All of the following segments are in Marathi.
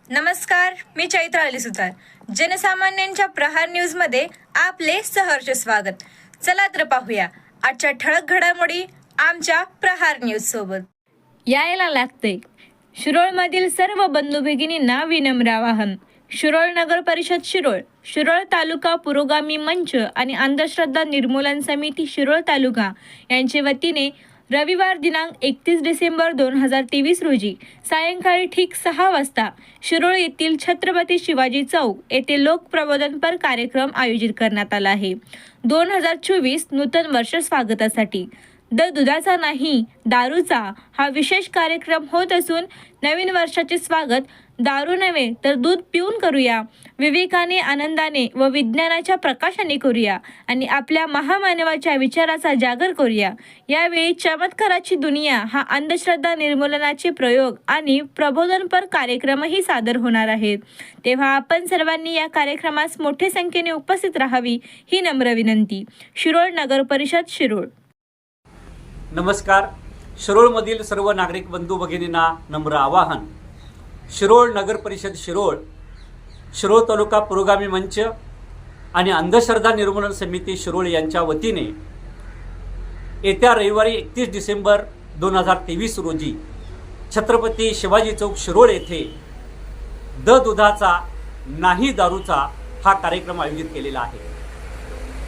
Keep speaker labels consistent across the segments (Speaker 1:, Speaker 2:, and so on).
Speaker 1: नमस्कार, मी चैत्र अली सुतार. जनसामान्यांच्या प्रहार न्यूज मध्ये आपले सहर्ष स्वागत. चला तर पाहूया आजच्या ठळक घडामोडी आमच्या प्रहार न्यूज सोबत.
Speaker 2: यायला लागते. शिरोळमधील सर्व बंधू भगिनींना विनम्र आवाहन. शिरोळ नगर परिषद शिरोळ, शिरोळ तालुका पुरोगामी मंच आणि अंधश्रद्धा निर्मूलन समिती शिरोळ तालुका यांच्या वतीने रविवार दिनांक 31 डिसेंबर 2023 रोजी सायंकाळी ठीक 6 वाजता शिरोळ येथील छत्रपती शिवाजी चौक येथे लोकप्रबोधनपर कार्यक्रम आयोजित करण्यात आला आहे. 2024 नूतन वर्ष स्वागतासाठी दुधाचा नाही दारूचा हा विशेष कार्यक्रम होत असून नवीन वर्षाचे स्वागत दारू नव्हे तर दूध पिऊन करूया, विवेकाने, आनंदाने व विज्ञानाच्या प्रकाशाने करूया आणि आपल्या महामानवाच्या विचाराचा जागर करूया. यावेळी चमत्काराची दुनिया हा अंधश्रद्धा निर्मूलनाचे प्रयोग आणि प्रबोधनपर कार्यक्रमही सादर होणार आहेत. तेव्हा आपण सर्वांनी या कार्यक्रमास मोठ्या संख्येने उपस्थित राहावी ही नम्र विनंती. शिरोळ नगर परिषद शिरोळ.
Speaker 3: नमस्कार. शिरोळमधील सर्व नागरिक बंधू भगिनींना नम्र आवाहन. शिरोळ नगर परिषद शिरोळ, शिरोळ तालुका पुरोगामी मंच आणि अंधश्रद्धा निर्मूलन समिती शिरोळ यांच्या वतीने येत्या रविवारी 31 डिसेंबर 2023 रोजी छत्रपती शिवाजी चौक शिरोळ येथे दुधाचा नाही दारूचा हा कार्यक्रम आयोजित केलेला आहे.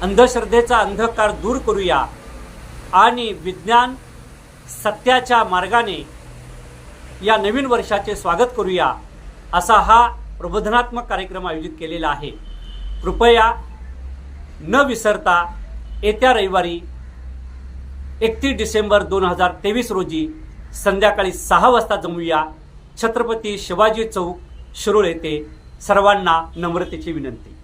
Speaker 3: अंधश्रद्धेचा अंधकार दूर करूया आणि विज्ञान सत्याच्या मार्गाने या नवीन वर्षाचे स्वागत करूया असा हा प्रबोधनात्मक कार्यक्रम आयोजित केलेला आहे. कृपया न विसरता येत्या रविवारी 31 डिसेंबर 2023 रोजी संध्याकाळी 6 वाजता जमूया. छत्रपती शिवाजी चौक शिरोळ येथे. सर्वांना नम्रतेची विनंती.